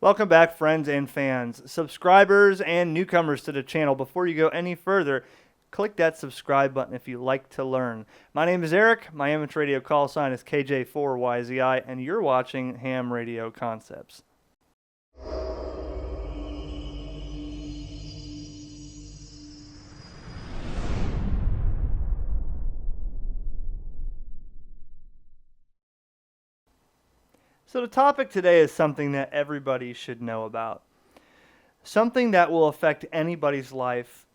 Welcome back, friends and fans, subscribers and newcomers to the channel. Before you go any further, click that subscribe button if you like to learn. My name is Eric. My amateur radio call sign is KJ4YZI, and you're watching Ham Radio Concepts. So the topic today is something that everybody should know about. Something that will affect anybody's life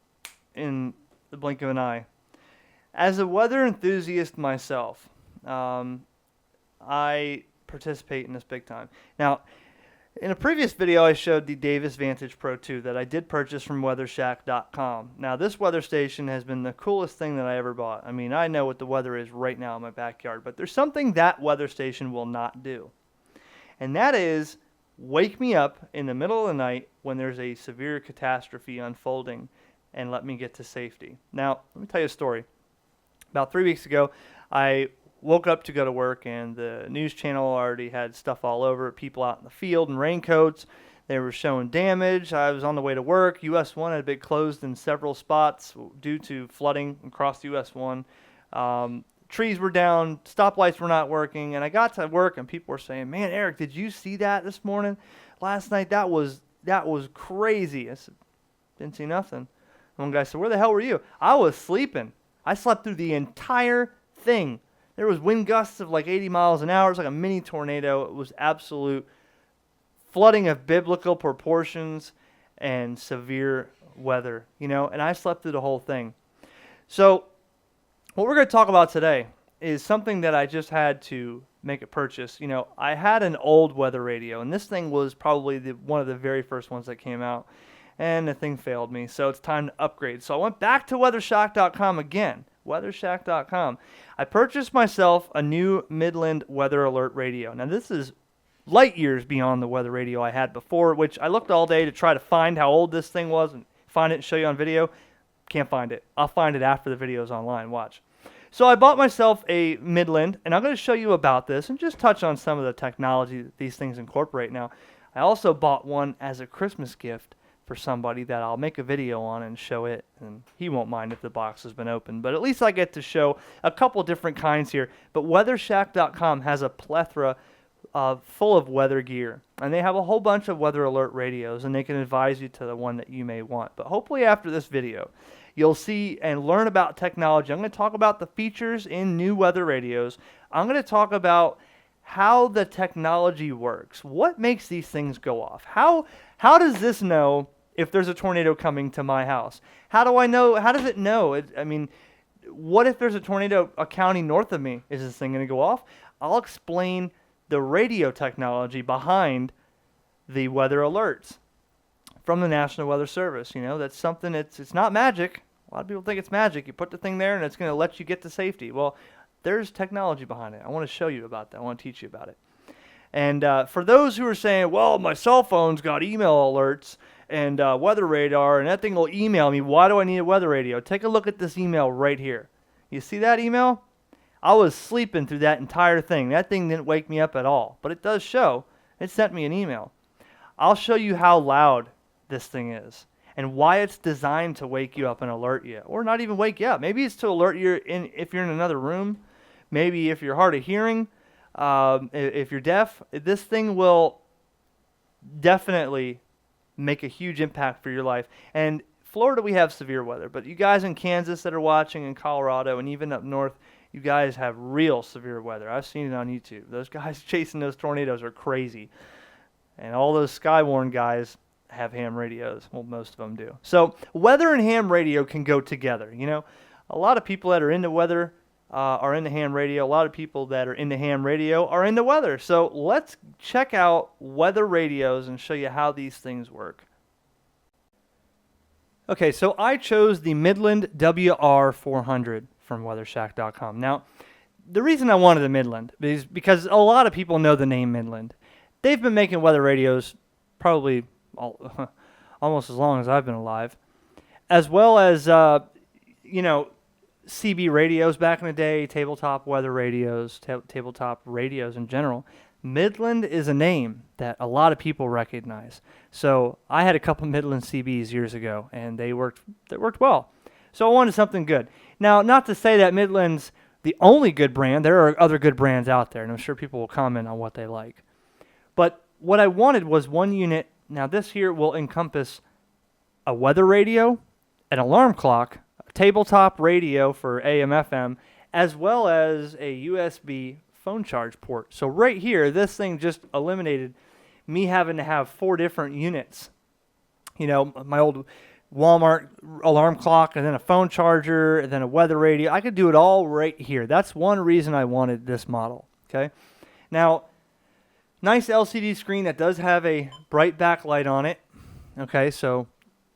in the blink of an eye. As a weather enthusiast myself, I participate in this big time. Now, in a previous video, I showed the Davis Vantage Pro 2 that I did purchase from WeatherShack.com. Now, this weather station has been the coolest thing that I ever bought. I mean, I know what the weather is right now in my backyard, but there's something that weather station will not do. And that is wake me up in the middle of the night when there's a severe catastrophe unfolding and let me get to safety. Now, let me tell you a story. About 3 weeks ago, I woke up to go to work, and the news channel already had stuff all over it, people out in the field in raincoats. They were showing damage. I was on the way to work. US 1 had been closed in several spots due to flooding across US 1. Trees were down, stoplights were not working, and I got to work, and people were saying, "Man, Eric, did you see that this morning? Last night, that was crazy." I said, "Didn't see nothing." One guy said, "Where the hell were you?" I was sleeping. I slept through the entire thing. There was wind gusts of like 80 miles an hour. It was like a mini tornado. It was absolute flooding of biblical proportions and severe weather, and I slept through the whole thing. So what we're going to talk about today is something that I just had to make a purchase. I had an old weather radio, and this thing was probably one of the very first ones that came out, and the thing failed me, so it's time to upgrade. So I went back to WeatherShack.com again, WeatherShack.com. I purchased myself a new Midland Weather Alert radio. Now, this is light years beyond the weather radio I had before, which I looked all day to try to find how old this thing was and find it and show you on video. Can't find it. I'll find it after the video's online. Watch. So I bought myself a Midland, and I'm going to show you about this and just touch on some of the technology that these things incorporate. Now, I also bought one as a Christmas gift for somebody that I'll make a video on and show it, and he won't mind if the box has been opened, but at least I get to show a couple different kinds here. But WeatherShack.com has a plethora full of weather gear, and they have a whole bunch of weather alert radios, and they can advise you to the one that you may want. But hopefully after this video, you'll see and learn about technology. I'm going to talk about the features in new weather radios. I'm going to talk about how the technology works. What makes these things go off? How does this know if there's a tornado coming to my house? How do I know? How does it know? What if there's a tornado a county north of me? Is this thing going to go off? I'll explain the radio technology behind the weather alerts from the National Weather Service. That's something, it's not magic. A lot of people think it's magic. You put the thing there and it's going to let you get to safety. Well, there's technology behind it. I want to show you about that. I want to teach you about it. And for those who are saying, well, my cell phone's got email alerts and weather radar, and that thing will email me. Why do I need a weather radio? Take a look at this email right here. You see that email? I was sleeping through that entire thing. That thing didn't wake me up at all. But it does show. It sent me an email. I'll show you how loud this thing is and why it's designed to wake you up and alert you, or not even wake you up. Maybe it's to alert you if you're in another room. Maybe if you're hard of hearing, if you're deaf. This thing will definitely make a huge impact for your life. And Florida, we have severe weather, but you guys in Kansas that are watching, in Colorado, and even up north, you guys have real severe weather. I've seen it on YouTube. Those guys chasing those tornadoes are crazy. And all those Skywarn guys have ham radios. Well, most of them do. So weather and ham radio can go together. A lot of people that are into weather are into ham radio. A lot of people that are into ham radio are into weather. So let's check out weather radios and show you how these things work. Okay, so I chose the Midland WR400 from WeatherShack.com. Now, the reason I wanted the Midland is because a lot of people know the name Midland. They've been making weather radios probably almost as long as I've been alive, as well as, CB radios back in the day, tabletop weather radios, tabletop radios in general. Midland is a name that a lot of people recognize. So I had a couple Midland CBs years ago, and they worked well. So I wanted something good. Now, not to say that Midland's the only good brand. There are other good brands out there, and I'm sure people will comment on what they like. But what I wanted was one unit. Now, this here will encompass a weather radio, an alarm clock, a tabletop radio for AM, FM, as well as a USB phone charge port. So right here, this thing just eliminated me having to have 4 different units. You know, my old Walmart alarm clock, and then a phone charger, and then a weather radio. I could do it all right here. That's one reason I wanted this model. Okay. Now, nice LCD screen that does have a bright backlight on it. Okay, so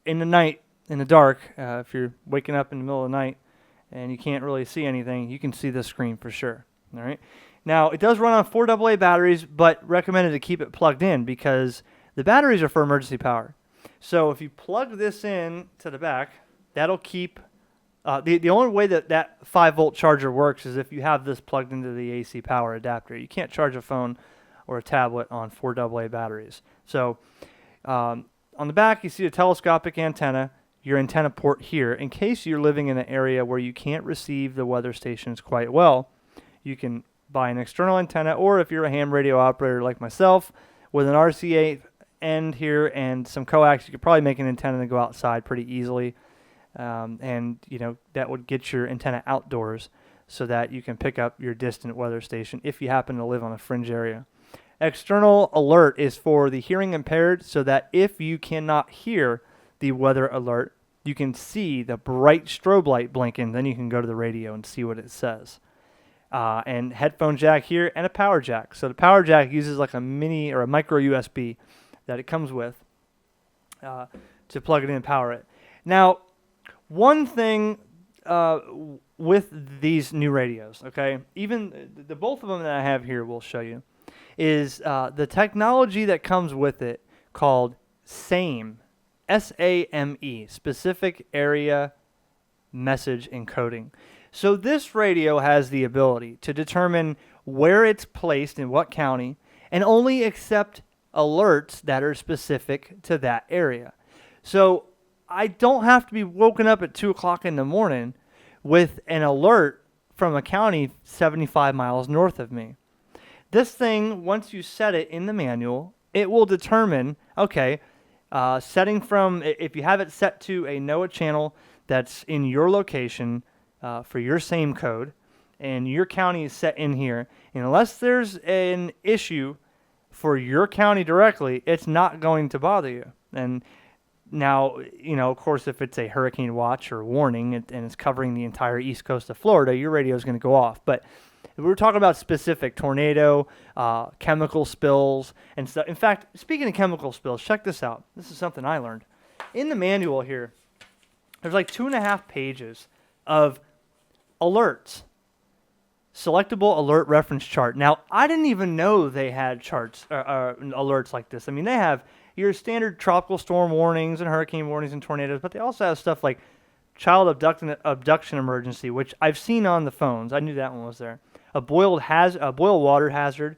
in the night, in the dark, if you're waking up in the middle of the night and you can't really see anything, you can see this screen for sure. All right. Now, it does run on 4 AA batteries, but recommended to keep it plugged in because the batteries are for emergency power. So if you plug this in to the back, that'll keep, the only way that 5-volt charger works is if you have this plugged into the AC power adapter. You can't charge a phone or a tablet on 4 AA batteries. So on the back, you see a telescopic antenna, your antenna port here. In case you're living in an area where you can't receive the weather stations quite well, you can buy an external antenna, or if you're a ham radio operator like myself, with an RCA end here and some coax, you could probably make an antenna to go outside pretty easily. And, you know, that would get your antenna outdoors so that you can pick up your distant weather station if you happen to live on a fringe area. External alert is for the hearing impaired, so that if you cannot hear the weather alert, you can see the bright strobe light blinking. Then you can go to the radio and see what it says. And headphone jack here and a power jack. So the power jack uses like a mini or a micro USB that it comes with to plug it in and power it. Now, one thing with these new radios, okay, even the both of them that I have here will show you, is the technology that comes with it called S.A.M.E, S-A-M-E, Specific Area Message Encoding. So this radio has the ability to determine where it's placed in what county and only accept alerts that are specific to that area. So I don't have to be woken up at 2 o'clock in the morning with an alert from a county 75 miles north of me. This thing, once you set it in the manual, it will determine, okay, setting from, if you have it set to a NOAA channel that's in your location for your S.A.M.E code, and your county is set in here, and unless there's an issue for your county directly, it's not going to bother you. And now, you know, of course, if it's a hurricane watch or warning and it's covering the entire east coast of Florida, your radio is going to go off. But we're talking about specific tornado, chemical spills, and stuff. In fact, speaking of chemical spills, check this out. This is something I learned. In the manual here, there's like 2.5 pages of alerts. Selectable alert reference chart. Now, I didn't even know they had charts, alerts like this. I mean, they have your standard tropical storm warnings and hurricane warnings and tornadoes, but they also have stuff like child abduction emergency, which I've seen on the phones. I knew that one was there. A boil water hazard,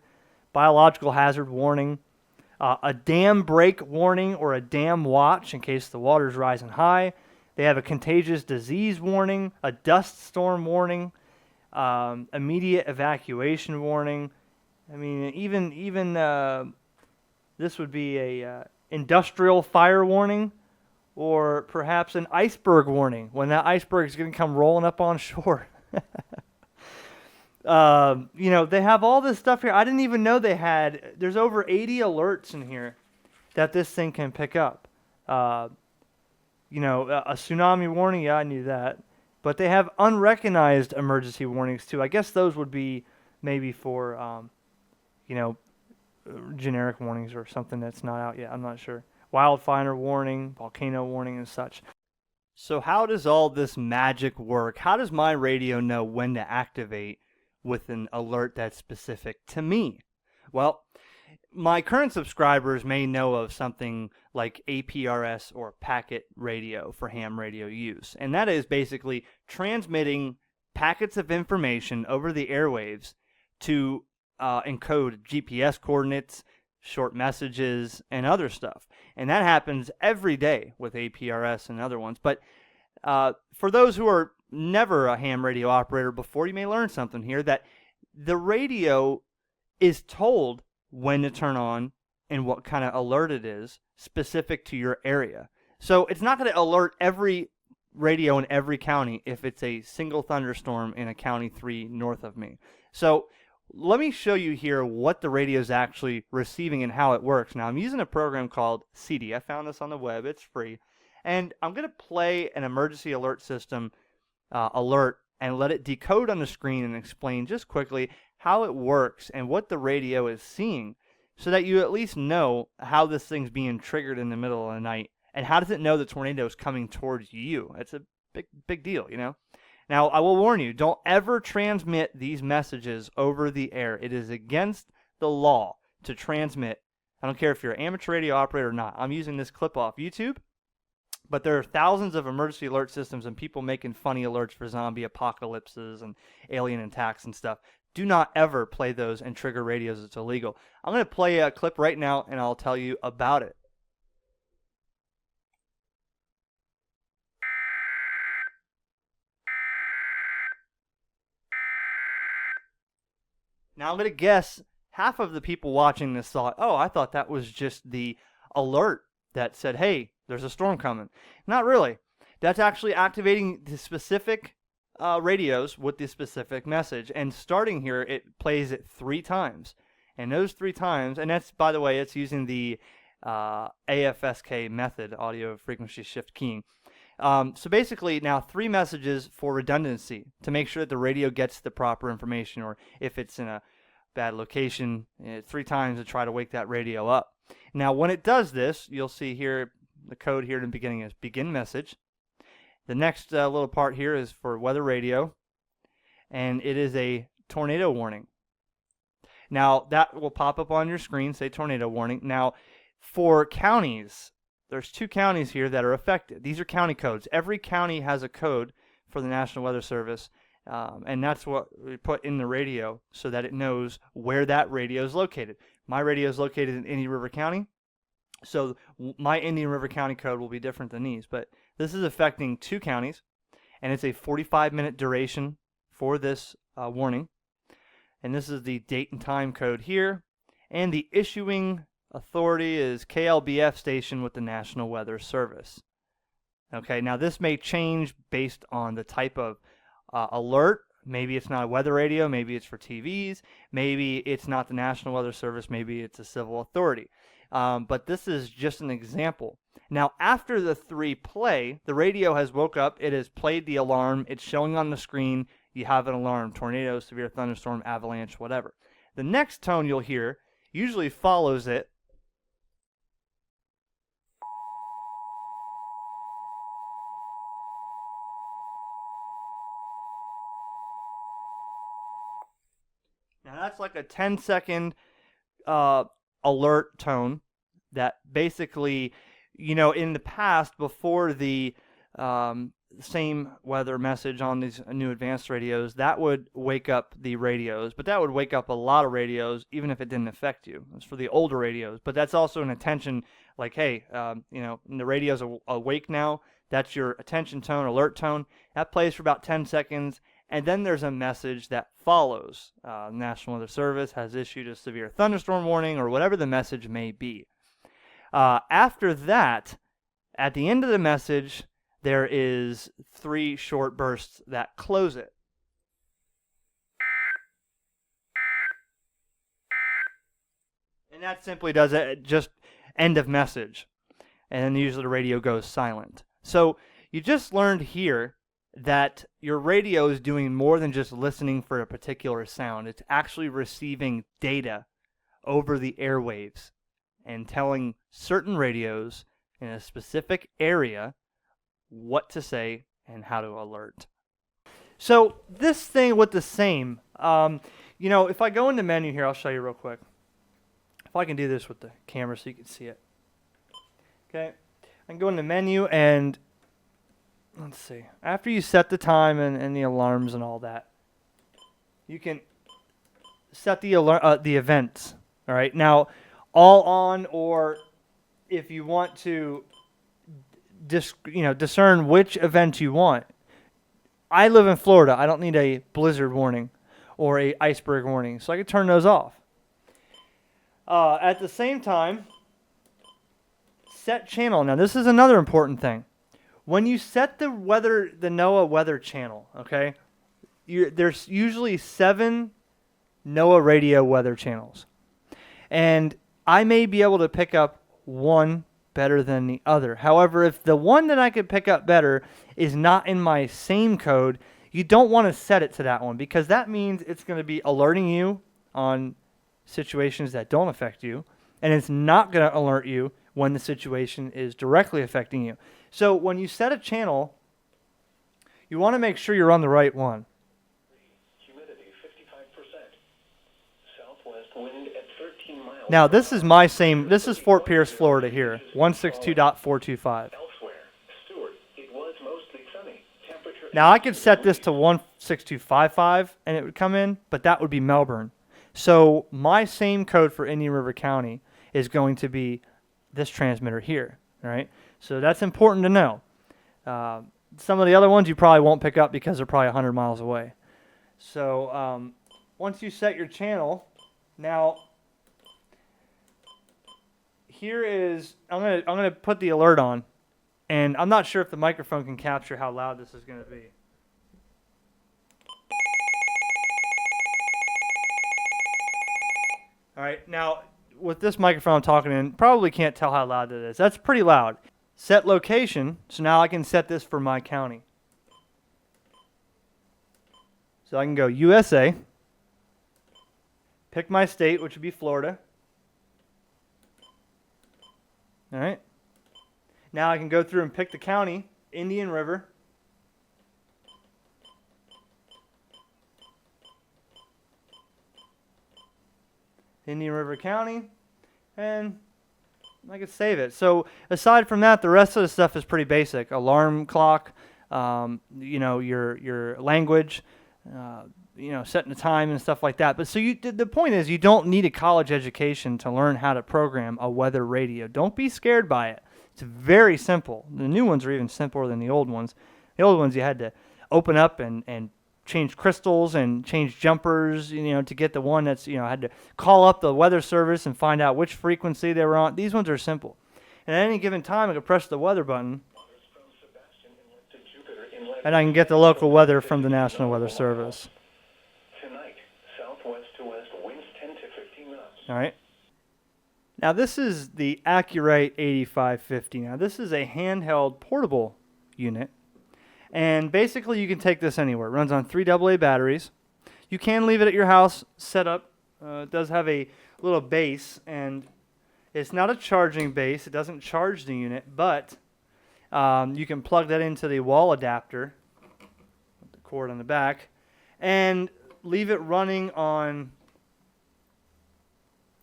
biological hazard warning, a dam break warning or a dam watch in case the water's rising high. They have a contagious disease warning, a dust storm warning, immediate evacuation warning. I mean, even this would be a industrial fire warning, or perhaps an iceberg warning when that iceberg is going to come rolling up on shore. You know, they have all this stuff here. I didn't even know they had. There's over 80 alerts in here that this thing can pick up. You know, a tsunami warning. Yeah, I knew that. But they have unrecognized emergency warnings too. I guess those would be maybe for, you know, generic warnings or something that's not out yet. I'm not sure. Wildfire warning, volcano warning, and such. So how does all this magic work? How does my radio know when to activate with an alert that's specific to me? Well, my current subscribers may know of something like APRS or packet radio for ham radio use. And that is basically transmitting packets of information over the airwaves to encode GPS coordinates, short messages, and other stuff. And that happens every day with APRS and other ones. But for those who are never a ham radio operator before, you may learn something here, that the radio is told when to turn on and what kind of alert it is specific to your area. So it's not going to alert every radio in every county if it's a single thunderstorm in a county 3 north of me. So let me show you here what the radio is actually receiving and how it works. Now, I'm using a program called CD. I found this on the web. It's free. And I'm going to play an emergency alert system alert and let it decode on the screen and explain just quickly how it works and what the radio is seeing, so that you at least know how this thing's being triggered in the middle of the night. And how does it know the tornado is coming towards you? It's a big deal, you know? Now, I will warn you, don't ever transmit these messages over the air. It is against the law to transmit. I don't care if you're an amateur radio operator or not. I'm using this clip off YouTube, but there are thousands of emergency alert systems and people making funny alerts for zombie apocalypses and alien attacks and stuff. Do not ever play those and trigger radios. It's illegal. I'm going to play a clip right now, and I'll tell you about it. Now, I'm going to guess half of the people watching this thought, oh, I thought that was just the alert that said, hey, there's a storm coming. Not really. That's actually activating the specific radios with the specific message. And starting here, it plays it 3 times. And those 3 times, and that's, by the way, it's using the AFSK method, audio frequency shift keying. So basically now 3 messages for redundancy to make sure that the radio gets the proper information, or if it's in a bad location, 3 times to try to wake that radio up. Now when it does this, you'll see here the code here in the beginning is begin message. The next little part here is for weather radio, and it is a tornado warning. Now that will pop up on your screen, say tornado warning. Now for counties, there's 2 counties here that are affected. These are county codes. Every county has a code for the National Weather Service, and that's what we put in the radio so that it knows where that radio is located. My radio is located in Indian River County, so my Indian River County code will be different than these. But this is affecting 2 counties, and it's a 45-minute duration for this warning. And this is the date and time code here, and the issuing authority is KLBF station with the National Weather Service. Okay, now this may change based on the type of alert. Maybe it's not a weather radio, maybe it's for TVs, maybe it's not the National Weather Service, maybe it's a civil authority. But this is just an example. Now after the 3 play, the radio has woke up, it has played the alarm, it's showing on the screen, you have an alarm, tornado, severe thunderstorm, avalanche, whatever. The next tone you'll hear usually follows it. Now that's like a 10-second alert tone that basically, you know, in the past, before the same weather message on these new advanced radios, that would wake up the radios, but that would wake up a lot of radios even if it didn't affect you. It's for the older radios, but that's also an attention, like, hey, you know, the radio's awake now. That's your attention tone, alert tone. That plays for about 10 seconds. And then there's a message that follows. National Weather Service has issued a severe thunderstorm warning, or whatever the message may be. After that, at the end of the message, there is 3 short bursts that close it. And that simply does it, just end of message. And then usually the radio goes silent. So you just learned here that your radio is doing more than just listening for a particular sound. It's actually receiving data over the airwaves and telling certain radios in a specific area what to say and how to alert. So this thing with the S.A.M.E, you know, if I go in the menu here, I'll show you real quick. If I can do this with the camera so you can see it. Okay, I can go in the menu and let's see. After you set the time and the alarms and all that, you can set the alert, the events. All right. Now, all on, or if you want to discern which event you want. I live in Florida. I don't need a blizzard warning or a iceberg warning, so I can turn those off. At the same time, set channel. Now, this is another important thing. When you set the NOAA weather channel, okay, there's usually 7 NOAA radio weather channels, and I may be able to pick up one better than the other. However, if the one that I could pick up better is not in my SAME code, you don't want to set it to that one, because that means it's going to be alerting you on situations that don't affect you, and it's not going to alert you when the situation is directly affecting you. So when you set a channel, you want to make sure you're on the right one. Humidity 55%. Southwest wind at 13 miles. Now, this is my SAME. This is Fort Pierce, Florida here, 162.425. Elsewhere, Stewart, it was mostly sunny. Temperature. Now, I could set this to 162.55 and it would come in, but that would be Melbourne. So my SAME code for Indian River County is going to be this transmitter here, all right? So that's important to know. Some of the other ones you probably won't pick up because they're probably 100 miles away. So once you set your channel, now here is, I'm gonna put the alert on, and I'm not sure if the microphone can capture how loud this is going to be. All right, now with this microphone I'm talking in, probably can't tell how loud that is. That's pretty loud. Set location, so now I can set this for my county. So I can go USA, pick my state, which would be Florida. All right. Now I can go through and pick the county, Indian River. Indian River County, and I can save it. So aside from that, the rest of the stuff is pretty basic. Alarm clock, your language, setting the time and stuff like that. But so the point is, you don't need a college education to learn how to program a weather radio. Don't be scared by it. It's very simple. The new ones are even simpler than the old ones. The old ones you had to open up and change crystals and change jumpers, to get the one that's, had to call up the weather service and find out which frequency they were on. These ones are simple. And at any given time, I can press the weather button, and I can get the local weather from the National Weather Service. Tonight, southwest to west, winds 10 to 15 knots. All right. Now, this is the Accurate 8550. Now, this is a handheld portable unit. And basically, you can take this anywhere. It runs on 3 AA batteries. You can leave it at your house set up. It does have a little base, and it's not a charging base. It doesn't charge the unit, but you can plug that into the wall adapter, the cord on the back, and leave it running on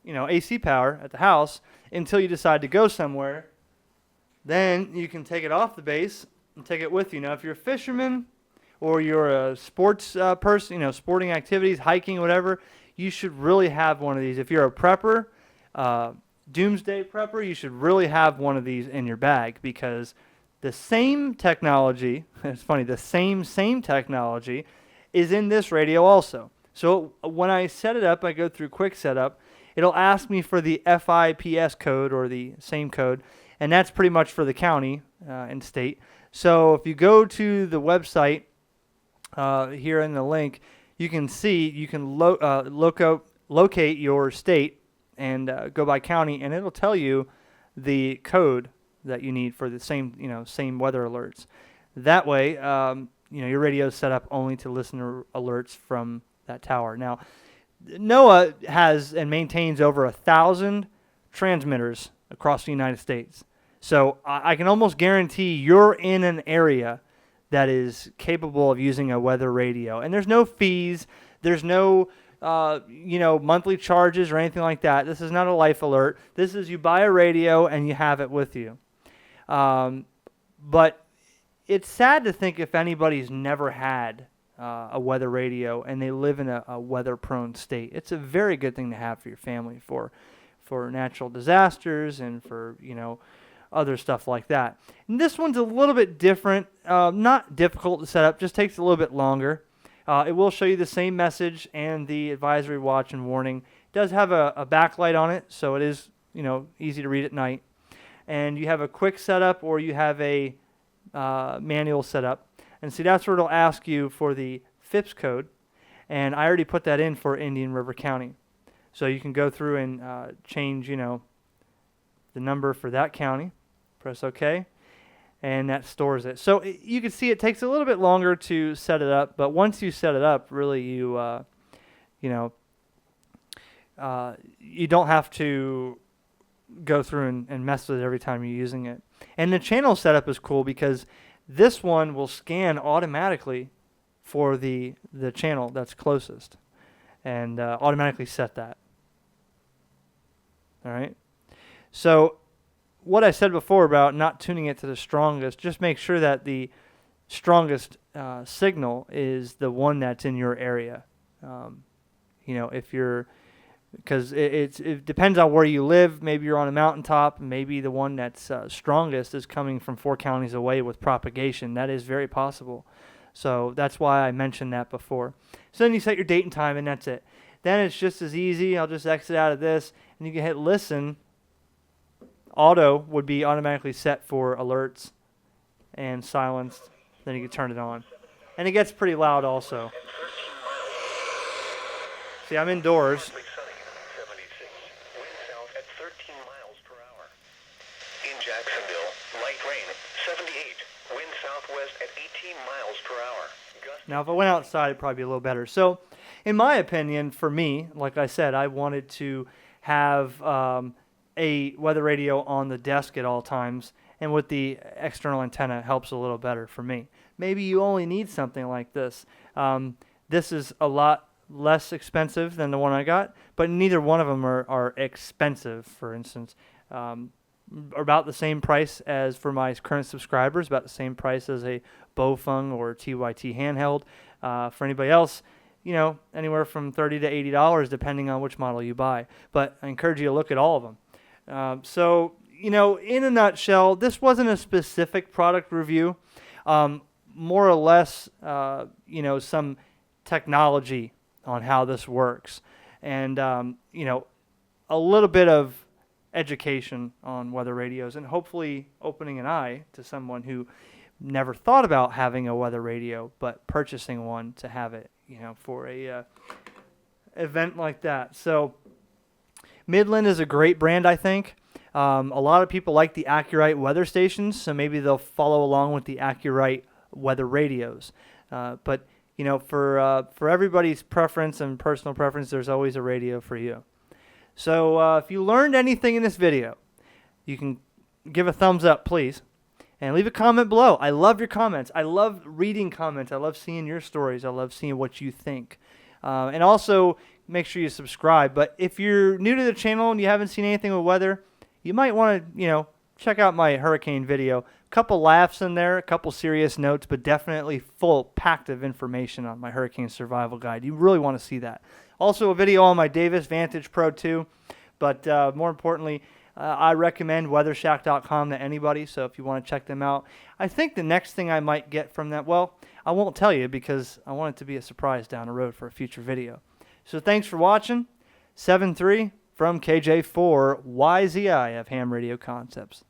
AC power at the house until you decide to go somewhere. Then you can take it off the base and take it with you. Now, if you're a fisherman or you're a sports person, sporting activities, hiking, whatever, you should really have one of these. If you're a prepper, doomsday prepper, you should really have one of these in your bag, because the same technology, it's funny, the same technology is in this radio also. So when I set it up, I go through quick setup, it'll ask me for the FIPS code, or the SAME code, and that's pretty much for the county and state. So if you go to the website here in the link, you can see, you can locate your state and go by county, and it'll tell you the code that you need for the same weather alerts. That way, your radio is set up only to listen to alerts from that tower. Now, NOAA has and maintains over 1,000 transmitters across the United States. So I can almost guarantee you're in an area that is capable of using a weather radio. And there's no fees. There's no, monthly charges or anything like that. This is not a life alert. This is, you buy a radio and you have it with you. But it's sad to think if anybody's never had a weather radio and they live in a weather-prone state. It's a very good thing to have for your family for natural disasters and for, other stuff like that. And this one's a little bit different, not difficult to set up, just takes a little bit longer. It will show you the same message and the advisory, watch, and warning. It does have a backlight on it, so it is, easy to read at night. And you have a quick setup or you have a manual setup. And see, that's where it'll ask you for the FIPS code. And I already put that in for Indian River County. So you can go through and change, the number for that county. Press OK. And that stores it. So you can see it takes a little bit longer to set it up. But once you set it up, really you don't have to go through and mess with it every time you're using it. And the channel setup is cool because this one will scan automatically for the channel that's closest and automatically set that. All right. So what I said before about not tuning it to the strongest, just make sure that the strongest signal is the one that's in your area. If you're, because it depends on where you live. Maybe you're on a mountaintop. Maybe the one that's strongest is coming from 4 counties away with propagation. That is very possible. So that's why I mentioned that before. So then you set your date and time, and that's it. Then it's just as easy. I'll just exit out of this, and you can hit listen. Auto would be automatically set for alerts and silenced. Then you can turn it on. And it gets pretty loud also. See, I'm indoors. In Jacksonville, light rain, 78. Wind southwest at 18 miles per hour. Now, if I went outside, it'd probably be a little better. So, in my opinion, for me, like I said, I wanted to have a weather radio on the desk at all times, and with the external antenna, it helps a little better for me. Maybe you only need something like this. This is a lot less expensive than the one I got, but neither one of them are expensive. For instance, about the same price as for my current subscribers, about the same price as a Bofeng or TYT handheld. For anybody else, anywhere from $30 to $80 depending on which model you buy. But I encourage you to look at all of them. So, in a nutshell, this wasn't a specific product review. More or less, some technology on how this works. And, a little bit of education on weather radios and hopefully opening an eye to someone who never thought about having a weather radio but purchasing one to have it, for a event like that. So Midland is a great brand, I think. A lot of people like the Accurite weather stations, so maybe they'll follow along with the Accurite weather radios. But for everybody's preference and personal preference, there's always a radio for you. So if you learned anything in this video, you can give a thumbs up, please, and leave a comment below. I love your comments. I love reading comments. I love seeing your stories. I love seeing what you think. And also, make sure you subscribe. But if you're new to the channel and you haven't seen anything with weather, you might want to, check out my hurricane video. A couple laughs in there, a couple serious notes, but definitely packed of information on my hurricane survival guide. You really want to see that. Also, a video on my Davis Vantage Pro 2. But more importantly, I recommend weathershack.com to anybody. So if you want to check them out, I think the next thing I might get from that, well, I won't tell you because I want it to be a surprise down the road for a future video. So thanks for watching. 7-3 from KJ4YZI of HamRadioConcepts.